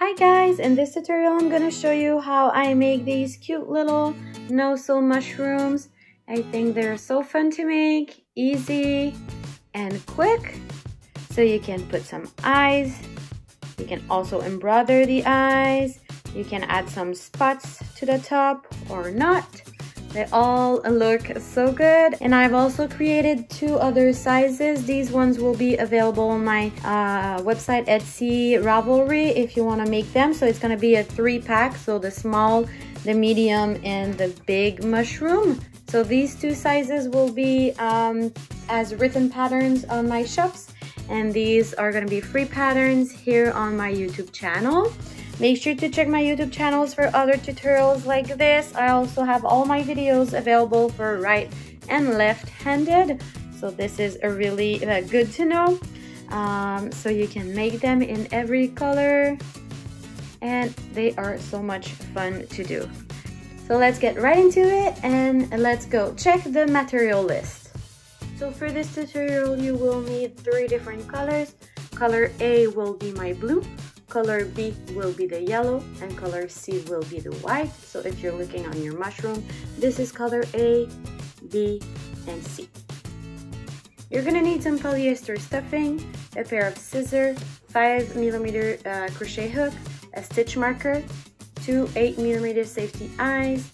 Hi guys, in this tutorial I'm gonna show you how I make these cute little no-sew mushrooms. I think they're so fun to make, easy and quick. So you can put some eyes, you can also embroider the eyes, you can add some spots to the top or not. They all look so good, and I've also created 2 other sizes. These ones will be available on my website Etsy Ravelry if you want to make them. So it's going to be a 3-pack, so the small, the medium, and the big mushroom. So these 2 sizes will be as written patterns on my shops, and these are going to be free patterns here on my YouTube channel. Make sure to check my YouTube channels for other tutorials like this. I also have all my videos available for right and left-handed. So this is a really good to know. So you can make them in every color, and they are so much fun to do. So let's get right into it, and let's go check the material list. So for this tutorial, you will need 3 different colors. Color A will be my blue. Color B will be the yellow, and color C will be the white. So if you're looking on your mushroom, this is color A, B, and C. You're gonna need some polyester stuffing, a pair of scissors, 5mm crochet hook, a stitch marker, 2 8mm safety eyes,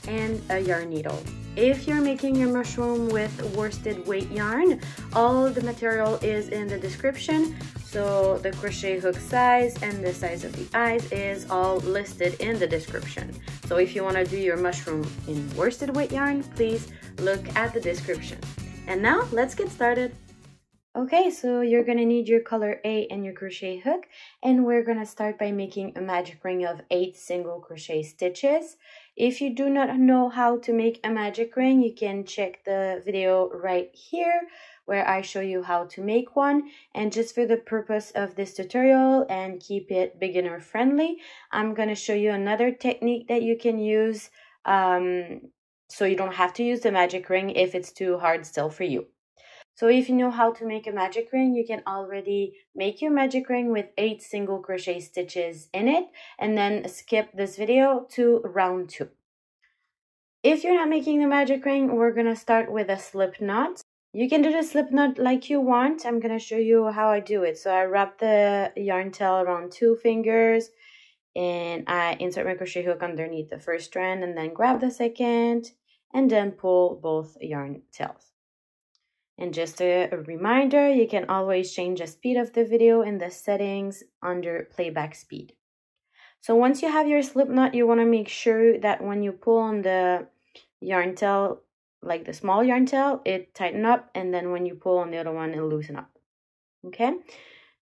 and a yarn needle. If you're making your mushroom with worsted weight yarn, all of the material is in the description. So the crochet hook size and the size of the eyes is all listed in the description. So if you want to do your mushroom in worsted weight yarn, please look at the description. And now let's get started. Okay, so you're gonna need your color A and your crochet hook, and we're gonna start by making a magic ring of 8 single crochet stitches. If you do not know how to make a magic ring, you can check the video right here where I show you how to make one. And just for the purpose of this tutorial and keep it beginner friendly, I'm gonna show you another technique that you can use so you don't have to use the magic ring if it's too hard still for you. So if you know how to make a magic ring, you can already make your magic ring with 8 single crochet stitches in it, and then skip this video to round 2. If you're not making the magic ring, we're gonna start with a slip knot. You can do the slip knot like you want. I'm gonna show you how I do it. So I wrap the yarn tail around 2 fingers, and I insert my crochet hook underneath the first strand, and then grab the second, and then pull both yarn tails. And just a reminder, you can always change the speed of the video in the settings under playback speed. So once you have your slip knot, you want to make sure that when you pull on the yarn tail, like the small yarn tail, it tighten up, and then when you pull on the other one, it'll loosen up. Okay,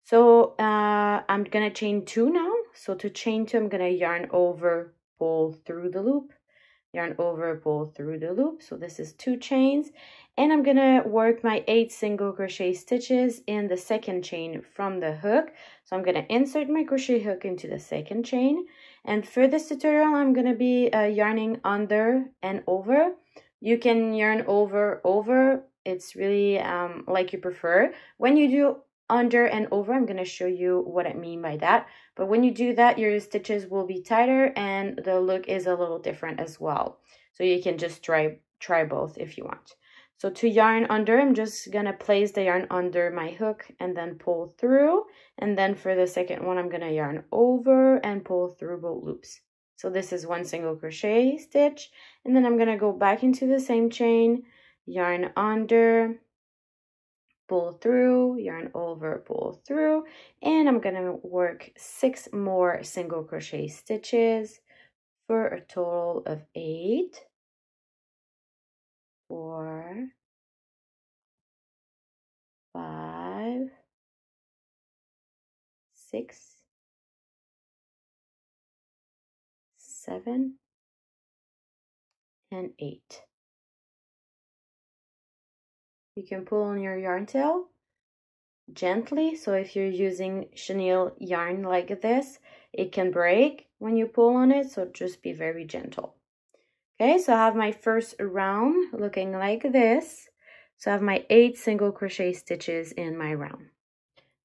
so I'm gonna chain 2 now. So to chain 2, I'm gonna yarn over, pull through the loop, yarn over, pull through the loop. So this is 2 chains, and I'm gonna work my 8 single crochet stitches in the second chain from the hook. So I'm gonna insert my crochet hook into the second chain, and for this tutorial I'm gonna be yarning under and over. You can yarn over, it's really like you prefer. When you do under and over, I'm gonna show you what I mean by that. But when you do that, your stitches will be tighter and the look is a little different as well. So you can just try both if you want. So to yarn under, I'm just gonna place the yarn under my hook and then pull through. And then for the second one, I'm gonna yarn over and pull through both loops. So this is 1 single crochet stitch, and then I'm gonna go back into the same chain, yarn under, pull through, yarn over, pull through, and I'm gonna work 6 more single crochet stitches for a total of 8. 4, 5, 6, 7, and 8. You can pull on your yarn tail gently. So if you're using chenille yarn like this, it can break when you pull on it, so just be very gentle. Okay, so I have my first round looking like this. So I have my 8 single crochet stitches in my round.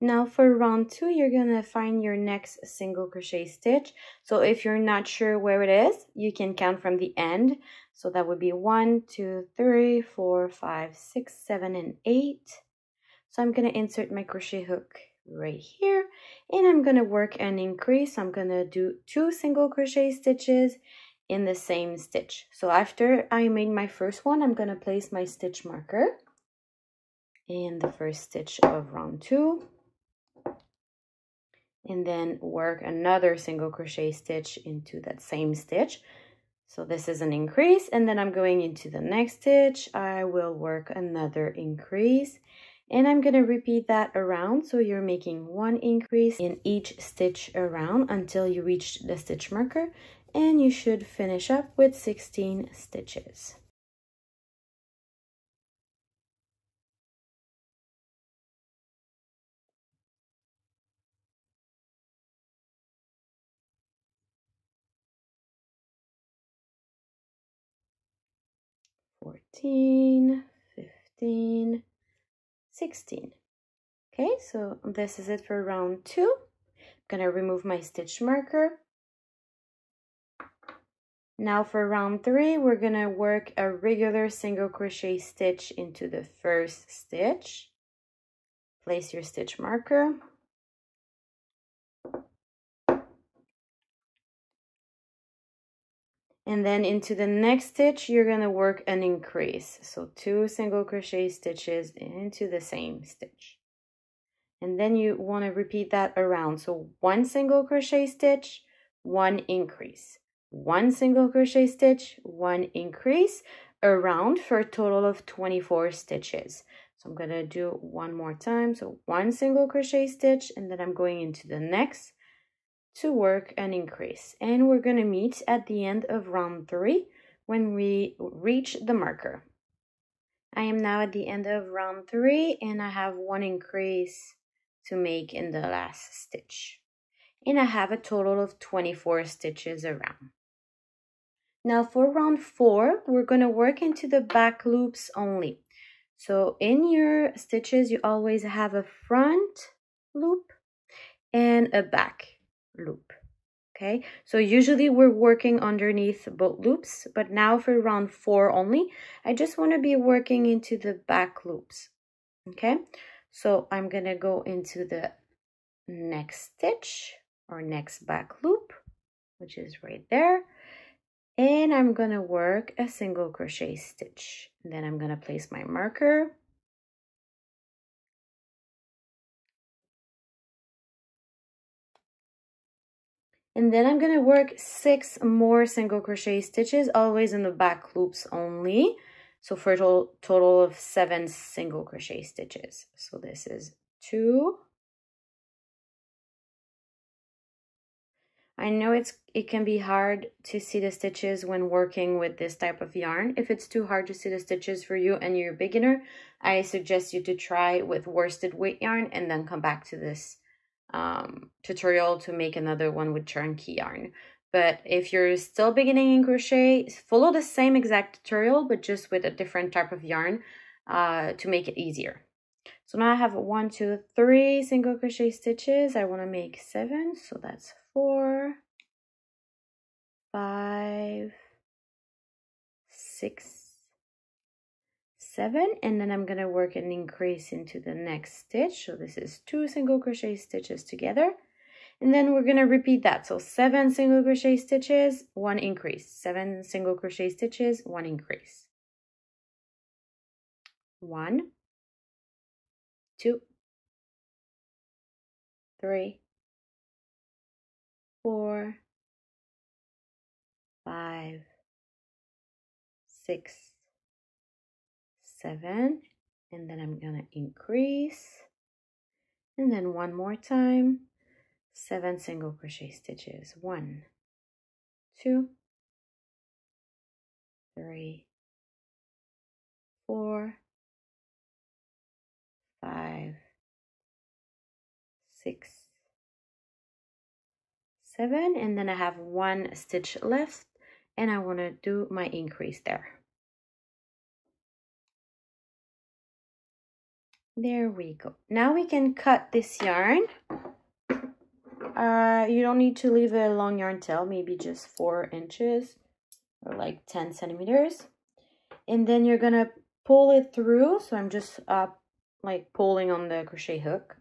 Now for round 2, you're gonna find your next single crochet stitch. So if you're not sure where it is, you can count from the end. So that would be 1, 2, 3, 4, 5, 6, 7, and 8. So I'm gonna insert my crochet hook right here, and I'm gonna work an increase. I'm gonna do 2 single crochet stitches in the same stitch. So after I made my first one, I'm gonna place my stitch marker in the first stitch of round 2, and then work another single crochet stitch into that same stitch. So this is an increase, and then I'm going into the next stitch. I will work another increase, and I'm going to repeat that around. So you're making 1 increase in each stitch around until you reach the stitch marker, and you should finish up with 16 stitches. (14, 15, 16). Okay, so this is it for round 2. I'm gonna remove my stitch marker. Now for round 3, we're gonna work a regular single crochet stitch into the first stitch. Place your stitch marker. And then into the next stitch, you're gonna work an increase. So 2 single crochet stitches into the same stitch. And then you wanna repeat that around. So 1 single crochet stitch, 1 increase. 1 single crochet stitch, 1 increase around for a total of 24 stitches. So I'm gonna do one more time. So 1 single crochet stitch, and then I'm going into the next to work an increase. And we're gonna meet at the end of round 3 when we reach the marker. I am now at the end of round 3, and I have 1 increase to make in the last stitch. And I have a total of 24 stitches around. Now for round 4, we're going to work into the back loops only. So in your stitches, you always have a front loop and a back loop. Okay, so usually we're working underneath both loops, but now for round 4 only, I just want to be working into the back loops. Okay, so I'm going to go into the next stitch or next back loop, which is right there. And I'm gonna work a single crochet stitch. And then I'm gonna place my marker. And then I'm gonna work 6 more single crochet stitches, always in the back loops only. So for a total of 7 single crochet stitches. So this is 2. I know it can be hard to see the stitches when working with this type of yarn. If it's too hard to see the stitches for you and you're a beginner, I suggest you to try with worsted weight yarn and then come back to this tutorial to make another one with chunky yarn. But if you're still beginning in crochet, follow the same exact tutorial but just with a different type of yarn to make it easier. So now I have 1, 2, 3 single crochet stitches. I want to make 7, so that's 4, 5, 6, 7, and then I'm going to work an increase into the next stitch. So this is 2 single crochet stitches together, and then we're going to repeat that. So 7 single crochet stitches, 1 increase, 7 single crochet stitches, 1 increase. 1, 2, 3, 4, 5, 6, 7, and then I'm gonna increase, and then one more time, 7 single crochet stitches. 1, 2, 3, 4, 5, 6, 7, and then I have 1 stitch left, and I want to do my increase there. There we go. Now we can cut this yarn. You don't need to leave a long yarn tail, maybe just 4 inches or like 10 centimeters. And then you're gonna pull it through. So I'm just like pulling on the crochet hook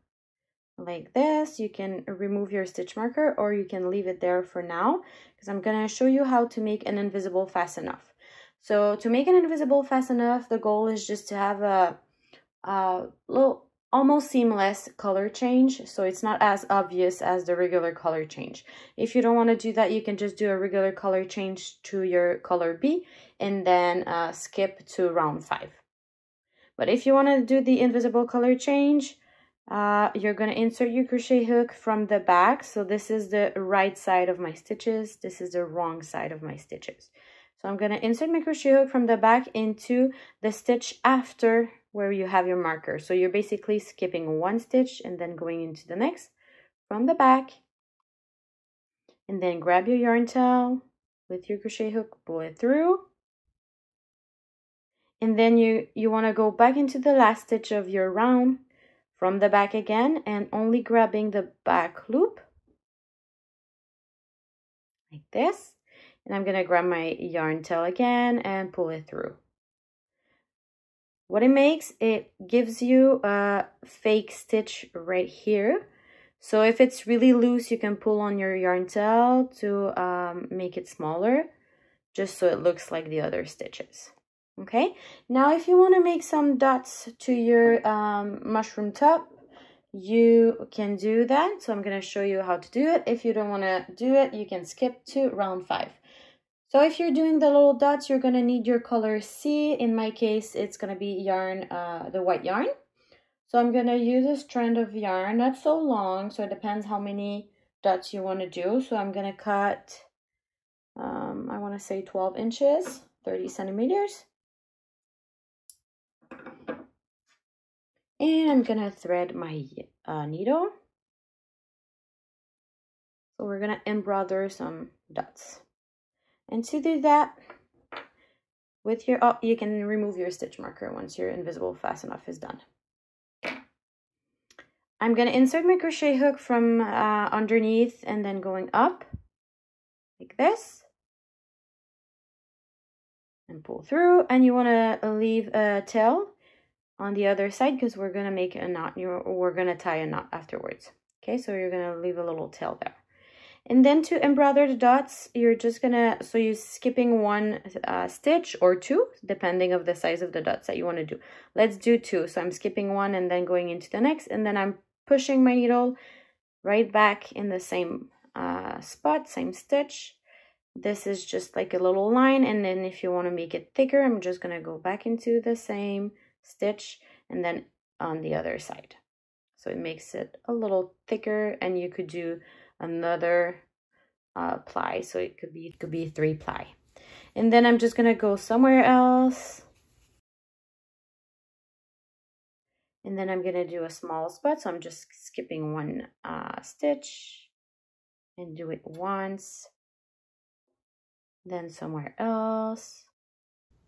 like this. You can remove your stitch marker or you can leave it there for now, because I'm gonna show you how to make an invisible fast enough. So to make an invisible fast enough, the goal is just to have a little almost seamless color change, so it's not as obvious as the regular color change. If you don't want to do that, you can just do a regular color change to your color B and then skip to round 5. But if you want to do the invisible color change, you're going to insert your crochet hook from the back. So this is the right side of my stitches, this is the wrong side of my stitches. So I'm going to insert my crochet hook from the back into the stitch after where you have your marker. So you're basically skipping 1 stitch and then going into the next from the back. And then grab your yarn tail with your crochet hook, pull it through. And then you want to go back into the last stitch of your round from the back again, and only grabbing the back loop like this. And I'm going to grab my yarn tail again and pull it through. What it makes, it gives you a fake stitch right here. So if it's really loose, you can pull on your yarn tail to make it smaller, just so it looks like the other stitches. Okay, now if you want to make some dots to your mushroom top, you can do that. So I'm going to show you how to do it. If you don't want to do it, you can skip to round 5. So if you're doing the little dots, you're going to need your color C. In my case, it's going to be yarn, the white yarn. So I'm going to use a strand of yarn, not so long, so it depends how many dots you want to do. So I'm going to cut, I want to say 12 inches, 30 centimeters. And I'm going to thread my needle. So we're going to embroider some dots. And to do that, with your, you can remove your stitch marker once your invisible fast enough is done. I'm going to insert my crochet hook from underneath and then going up like this. And pull through, and you want to leave a tail on the other side because we're going to make a knot, we're going to tie a knot afterwards. Okay, so you're going to leave a little tail there. And then to embroider the dots, you're just gonna, so you're skipping 1 stitch or 2, depending of the size of the dots that you want to do. Let's do 2. So I'm skipping 1 and then going into the next, and then I'm pushing my needle right back in the same spot, same stitch. This is just like a little line, and then if you want to make it thicker, I'm just gonna go back into the same stitch and then on the other side. So it makes it a little thicker, and you could do another ply, so it could be 3 ply. And then I'm just gonna go somewhere else, and then I'm gonna do a small spot, so I'm just skipping 1 stitch and do it once, then somewhere else.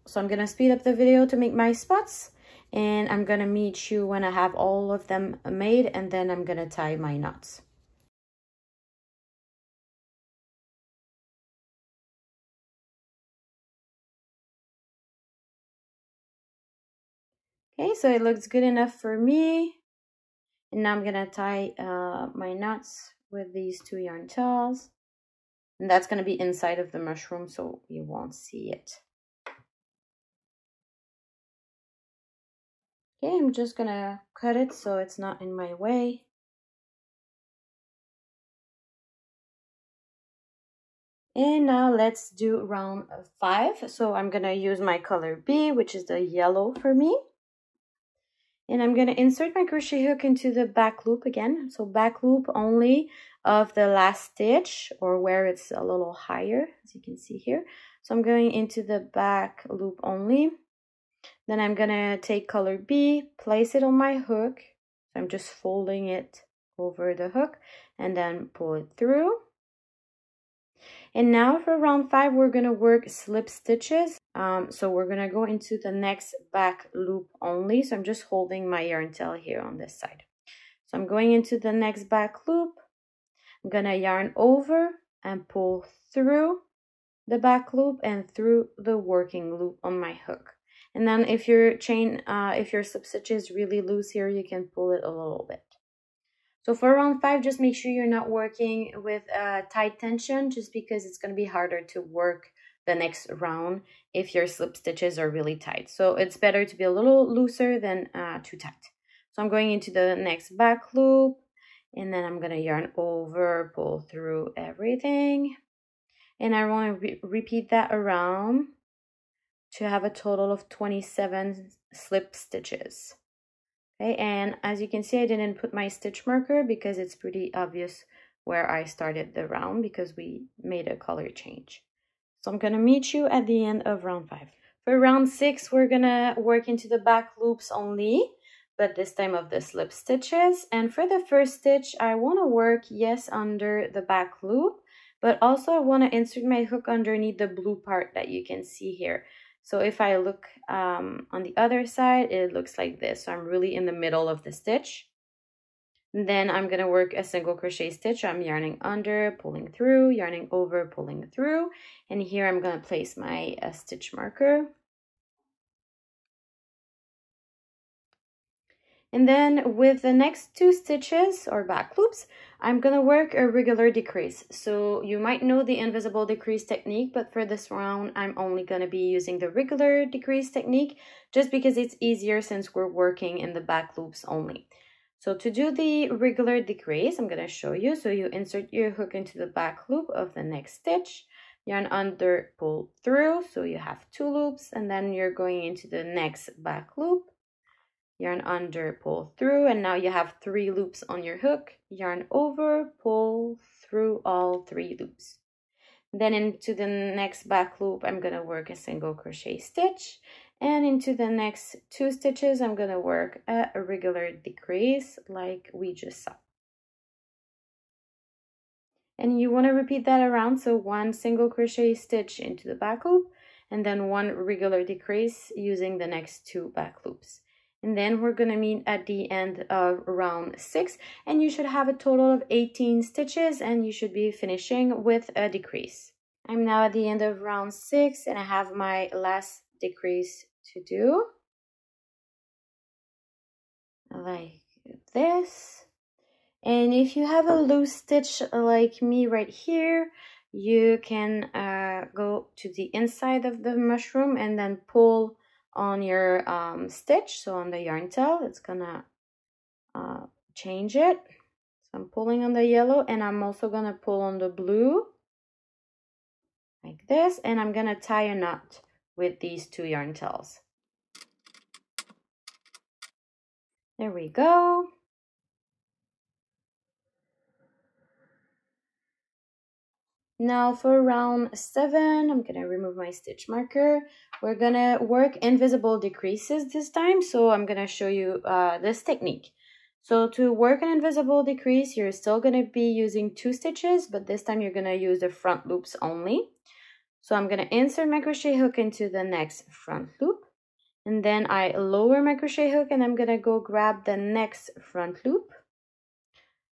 So I'm gonna speed up the video to make my spots, and I'm gonna meet you when I have all of them made, and then I'm gonna tie my knots. Okay, so it looks good enough for me. And now I'm gonna tie my knots with these 2 yarn tails. And that's gonna be inside of the mushroom, so you won't see it. Okay, I'm just gonna cut it so it's not in my way. And now let's do round 5. So I'm gonna use my color B, which is the yellow for me. And I'm going to insert my crochet hook into the back loop again. So back loop only of the last stitch, or where it's a little higher, as you can see here. So I'm going into the back loop only. Then I'm going to take color B, place it on my hook. So I'm just folding it over the hook and then pull it through. And now for round 5, we're going to work slip stitches. So we're going to go into the next back loop only. So I'm just holding my yarn tail here on this side. So I'm going into the next back loop. I'm going to yarn over and pull through the back loop and through the working loop on my hook. And then if your slip stitch is really loose here, you can pull it a little bit. So for round 5, just make sure you're not working with tight tension, just because it's going to be harder to work the next round if your slip stitches are really tight. So it's better to be a little looser than too tight. So I'm going into the next back loop, and then I'm going to yarn over, pull through everything. And I want to repeat that around to have a total of 27 slip stitches. Okay, and as you can see, I didn't put my stitch marker because it's pretty obvious where I started the round because we made a color change. So I'm gonna meet you at the end of round 5. For round 6, we're gonna work into the back loops only, but this time of the slip stitches. And for the first stitch, I wanna work, yes, under the back loop, but also I wanna insert my hook underneath the blue part that you can see here. So if I look on the other side, it looks like this. So I'm really in the middle of the stitch. And then I'm going to work a single crochet stitch. I'm yarning under, pulling through, yarning over, pulling through. And here I'm going to place my stitch marker. And then with the next 2 stitches or back loops, I'm going to work a regular decrease. So you might know the invisible decrease technique, but for this round, I'm only going to be using the regular decrease technique just because it's easier since we're working in the back loops only. So to do the regular decrease, I'm going to show you. So you insert your hook into the back loop of the next stitch, yarn under, pull through. So you have 2 loops, and then you're going into the next back loop. Yarn under, pull through, and now you have 3 loops on your hook. Yarn over, pull through all 3 loops. Then into the next back loop, I'm going to work a single crochet stitch, and into the next 2 stitches, I'm going to work a regular decrease like we just saw. And you want to repeat that around, so 1 single crochet stitch into the back loop, and then 1 regular decrease using the next 2 back loops. And then we're going to meet at the end of round 6, and you should have a total of 18 stitches, and you should be finishing with a decrease. I'm now at the end of round 6, and I have my last decrease to do, like this. And if you have a loose stitch like me right here, you can go to the inside of the mushroom and then pull on your stitch, so on the yarn tail, it's gonna change it. So I'm pulling on the yellow, and I'm also gonna pull on the blue like this, and I'm gonna tie a knot with these 2 yarn tails. There we go. Now for round 7, I'm gonna remove my stitch marker. We're gonna work invisible decreases this time, so I'm gonna show you this technique. So to work an invisible decrease, you're still gonna be using 2 stitches, but this time you're gonna use the front loops only. So I'm gonna insert my crochet hook into the next front loop, and then I lower my crochet hook, and I'm gonna go grab the next front loop.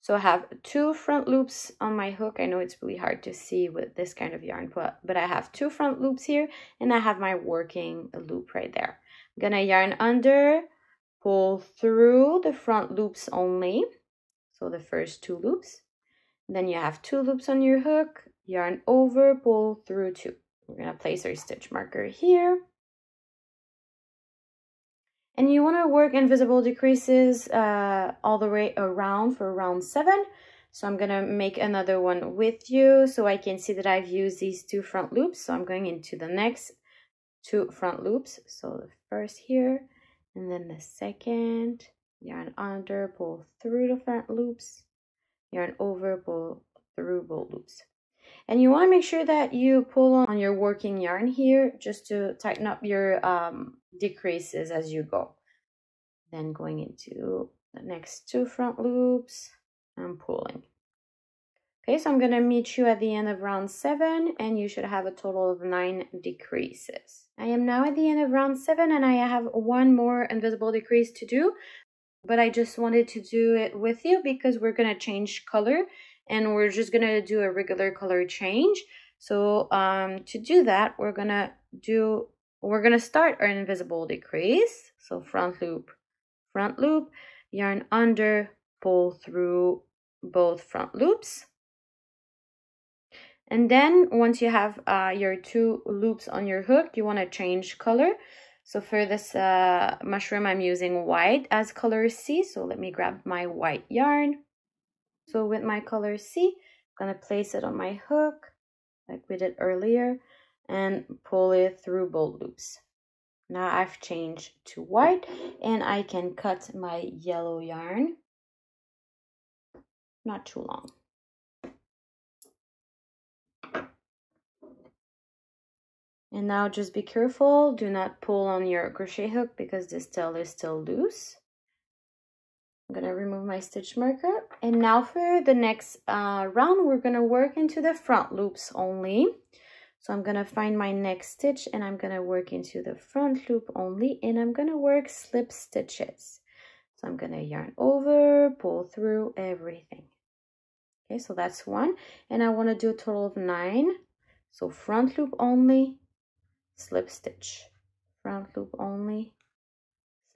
So I have 2 front loops on my hook. I know it's really hard to see with this kind of yarn, but I have 2 front loops here, and I have my working loop right there. I'm gonna yarn under, pull through the front loops only, so the first 2 loops. Then you have 2 loops on your hook, yarn over, pull through 2. We're gonna place our stitch marker here. And you want to work invisible decreases all the way around for round 7. So I'm going to make another one with you so I can see that I've used these 2 front loops. So I'm going into the next 2 front loops. So the first here, and then the second. Yarn under, pull through the front loops. Yarn over, pull through both loops. And you want to make sure that you pull on your working yarn here just to tighten up your decreases as you go. Then going into the next 2 front loops and pulling. Okay, so I'm gonna meet you at the end of round 7, and you should have a total of 9 decreases. I am now at the end of round 7, and I have one more invisible decrease to do, but I just wanted to do it with you because we're gonna change color, and we're just gonna do a regular color change. So to do that, we're gonna start our invisible decrease. So front loop, yarn under, pull through both front loops. And then once you have your 2 loops on your hook, you want to change color. So for this mushroom, I'm using white as color C. So let me grab my white yarn. So with my color C, I'm going to place it on my hook like we did earlier and pull it through both loops. Now I've changed to white, and I can cut my yellow yarn. Not too long. And now just be careful, do not pull on your crochet hook because this tail is still loose. I'm gonna remove my stitch marker. And now for the next round, we're gonna work into the front loops only. So I'm gonna find my next stitch, and I'm gonna work into the front loop only, and I'm gonna work slip stitches. So I'm gonna yarn over, pull through everything. Okay, so that's 1, and I wanna do a total of 9. So front loop only, slip stitch, front loop only,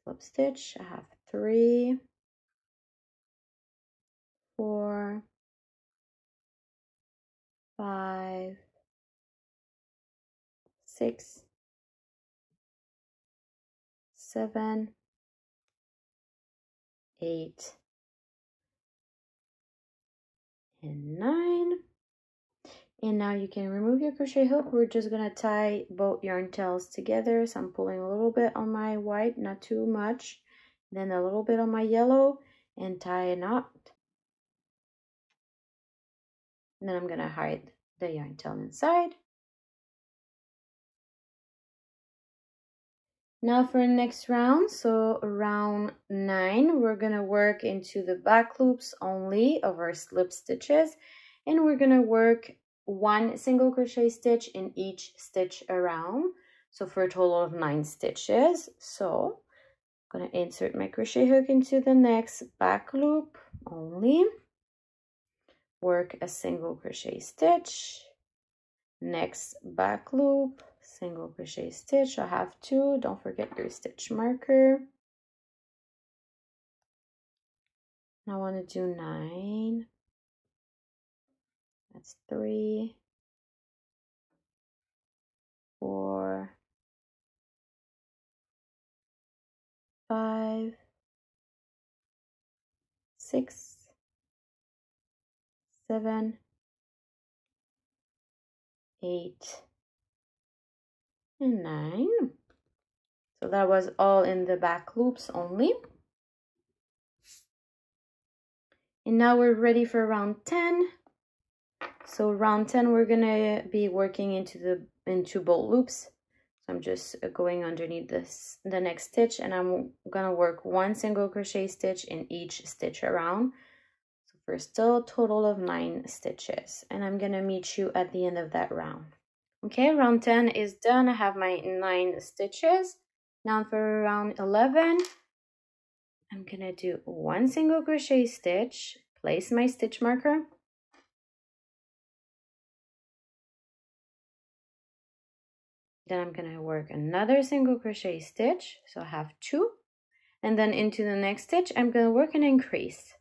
slip stitch. I have 3, 4, 5, 6, 7, 8, and 9. And now you can remove your crochet hook. We're just gonna tie both yarn tails together. So I'm pulling a little bit on my white, not too much, then a little bit on my yellow, and tie a knot. And then I'm gonna hide the yarn tail inside. Now for the next round, so round 9, we're gonna work into the back loops only of our slip stitches, and we're gonna work 1 single crochet stitch in each stitch around, so for a total of 9 stitches. So I'm gonna insert my crochet hook into the next back loop only, work a single crochet stitch, next back loop, single crochet stitch. I have 2, don't forget your stitch marker. I want to do 9, that's 3, 4, 5, 6, 7, 8, and 9. So that was all in the back loops only. And now we're ready for round 10. So round 10, we're gonna be working into both loops. So I'm just going underneath the next stitch, and I'm gonna work 1 single crochet stitch in each stitch around. So for still a total of 9 stitches, and I'm gonna meet you at the end of that round. Okay, round 10 is done. I have my 9 stitches. Now for round 11, I'm gonna do 1 single crochet stitch, place my stitch marker, then I'm gonna work another single crochet stitch, so I have 2, and then into the next stitch I'm gonna work an increase,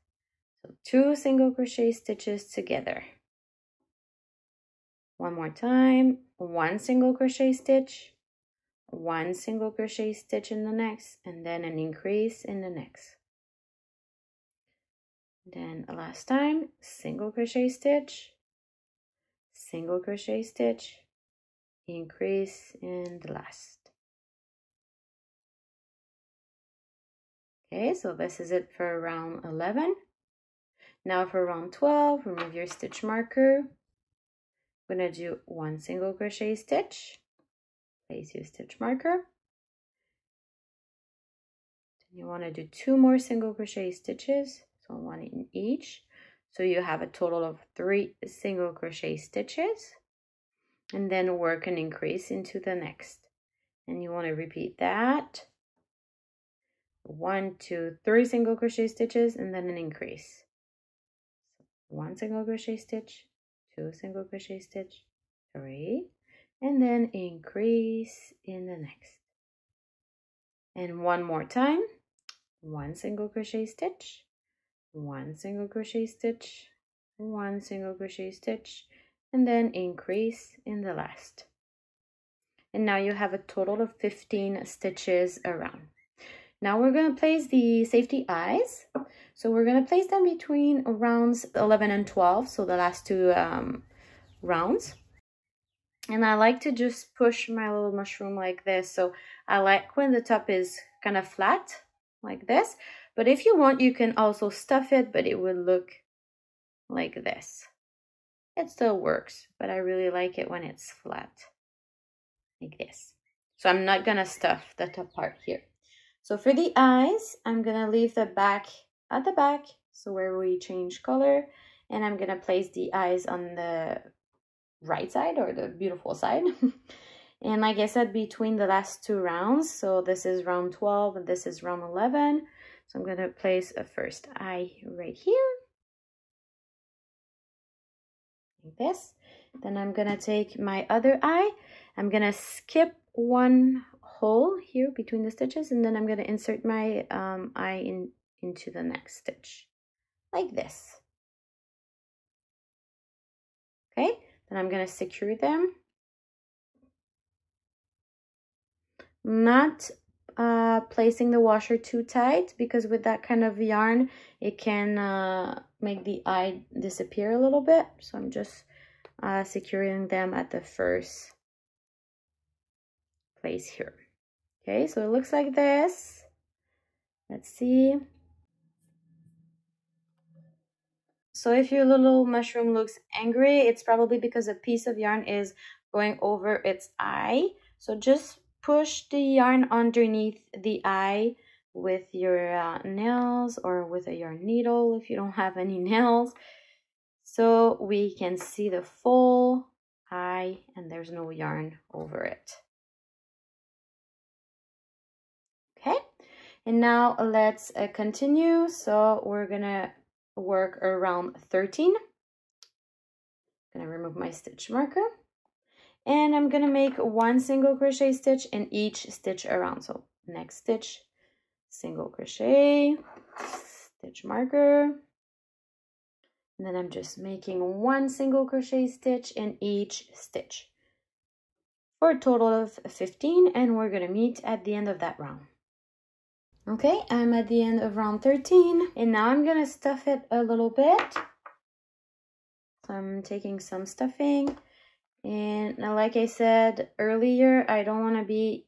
so 2 single crochet stitches together. One more time, 1 single crochet stitch, 1 single crochet stitch in the next, and then an increase in the next. Then last time, single crochet stitch, single crochet stitch, increase in the last. Okay, so this is it for round 11. Now for round 12, remove your stitch marker. I'm gonna do 1 single crochet stitch, place your stitch marker. Then you want to do 2 more single crochet stitches, so 1 in each. So you have a total of 3 single crochet stitches, and then work an increase into the next. And you want to repeat that. 1, 2, 3 single crochet stitches, and then an increase. 1 single crochet stitch, 2 single crochet stitch, 3, and then increase in the next. And one more time. 1 single crochet stitch, 1 single crochet stitch, 1 single crochet stitch, and then increase in the last. And now you have a total of 15 stitches around. Now we're going to place the safety eyes. So we're going to place them between rounds 11 and 12, so the last 2 rounds. And I like to just push my little mushroom like this. So I like when the top is kind of flat like this. But if you want, you can also stuff it, but it would look like this. It still works, but I really like it when it's flat like this. So I'm not going to stuff the top part here. So for the eyes, I'm going to leave the back at the back, so where we change color, and I'm going to place the eyes on the right side, or the beautiful side. And like I said, between the last 2 rounds, so this is round 12 and this is round 11, so I'm going to place a first eye right here, like this. Then I'm going to take my other eye, I'm going to skip 1 hole here between the stitches, and then I'm going to insert my eye into the next stitch like this. Okay, then I'm going to secure them, not placing the washer too tight, because with that kind of yarn it can make the eye disappear a little bit. So I'm just securing them at the first place here. Okay, so it looks like this. Let's see. So if your little mushroom looks angry, it's probably because a piece of yarn is going over its eye. So just push the yarn underneath the eye with your nails, or with a yarn needle if you don't have any nails, so we can see the full eye and there's no yarn over it. Okay, and now let's continue. So we're gonna work around 13. I'm gonna remove my stitch marker, and I'm gonna make 1 single crochet stitch in each stitch around. So next stitch, single crochet, stitch marker, and then I'm just making 1 single crochet stitch in each stitch for a total of 15, and we're gonna meet at the end of that round. Okay, I'm at the end of round 13, and now I'm gonna stuff it a little bit. So I'm taking some stuffing, and now, like I said earlier, I don't want to be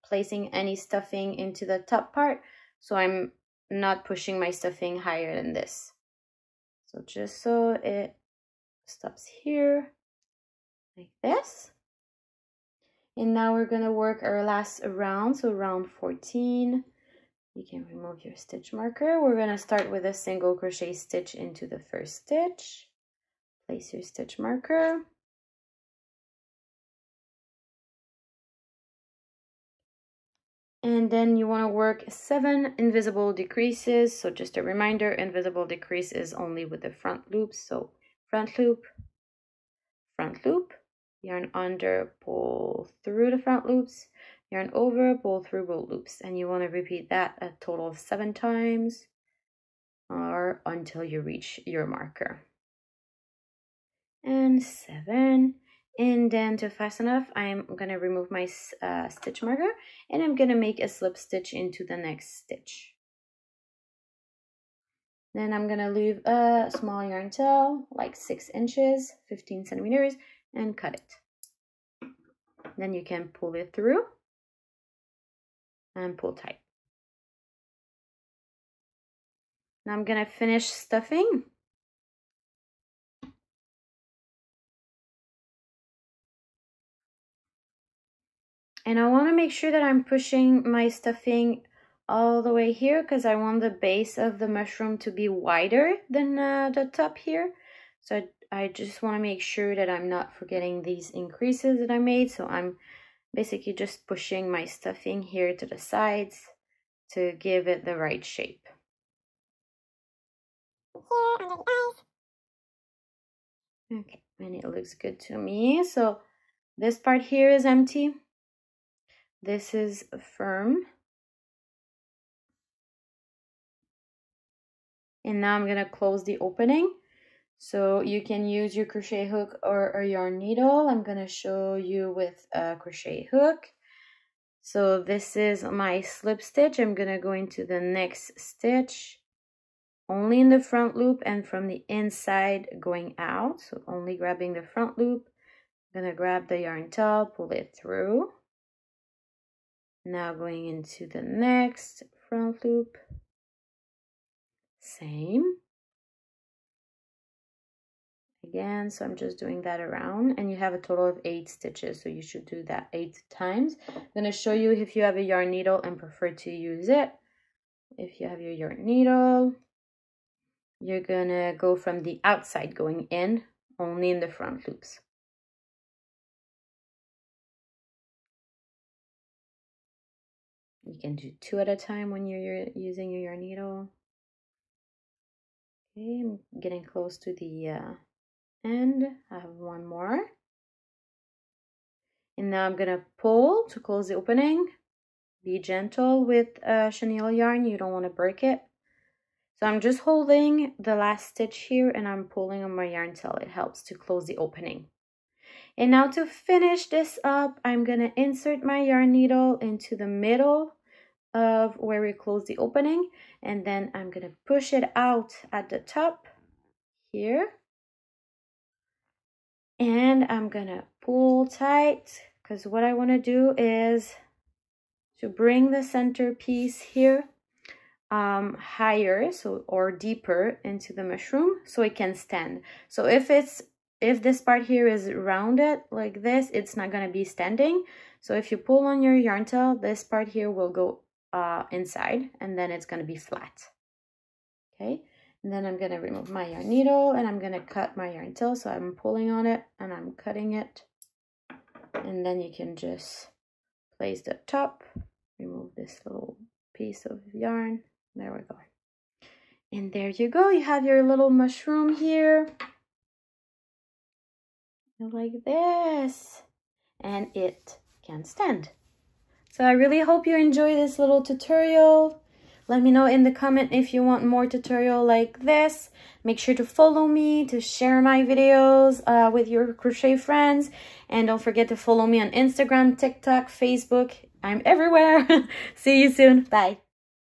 placing any stuffing into the top part, so I'm not pushing my stuffing higher than this. So just so it stops here like this. And now we're gonna work our last round, so round 14. You can remove your stitch marker. We're gonna start with a single crochet stitch into the first stitch. Place your stitch marker. And then you want to work 7 invisible decreases. So just a reminder, invisible decrease is only with the front loops. So front loop, yarn under, pull through the front loops, yarn over, pull through both loops. And you want to repeat that a total of 7 times, or until you reach your marker. And 7. And then to fasten off, I'm going to remove my stitch marker, and I'm going to make a slip stitch into the next stitch. Then I'm going to leave a small yarn tail, like 6 inches, 15 centimeters, and cut it. Then you can pull it through and pull tight. Now I'm going to finish stuffing. And I want to make sure that I'm pushing my stuffing all the way here because I want the base of the mushroom to be wider than the top here. So I just want to make sure that I'm not forgetting these increases that I made. So I'm basically just pushing my stuffing here to the sides to give it the right shape. Here under the eyes. Okay, and it looks good to me. So this part here is empty. This is firm. And now I'm gonna close the opening. So you can use your crochet hook or a yarn needle. I'm gonna show you with a crochet hook. So this is my slip stitch. I'm gonna go into the next stitch, only in the front loop and from the inside going out. So only grabbing the front loop. I'm gonna grab the yarn tail, pull it through. Now going into the next front loop. Same. Again, so I'm just doing that around, and you have a total of 8 stitches, so you should do that 8 times. I'm going to show you if you have a yarn needle and prefer to use it. If you have your yarn needle, you're going to go from the outside going in, only in the front loops. You can do 2 at a time when you're using your yarn needle. Okay, I'm getting close to the end. I have 1 more. And now I'm gonna pull to close the opening. Be gentle with chenille yarn, you don't want to break it. So I'm just holding the last stitch here and I'm pulling on my yarn tail. It helps to close the opening. And now to finish this up, I'm gonna insert my yarn needle into the middle of where we close the opening, and then I'm gonna push it out at the top here. And I'm gonna pull tight because what I want to do is to bring the center piece here higher, so or deeper into the mushroom so it can stand. So if this part here is rounded like this, it's not going to be standing. So if you pull on your yarn tail, this part here will go inside and then it's going to be flat. Okay. And then I'm going to remove my yarn needle and I'm going to cut my yarn tail. So I'm pulling on it and I'm cutting it. And then you can just place the top, remove this little piece of yarn. There we go. And there you go. You have your little mushroom here. Like this. And it can stand. So I really hope you enjoy this little tutorial. Let me know in the comment if you want more tutorial like this. Make sure to follow me, to share my videos with your crochet friends. And don't forget to follow me on Instagram, TikTok, Facebook. I'm everywhere. See you soon. Bye.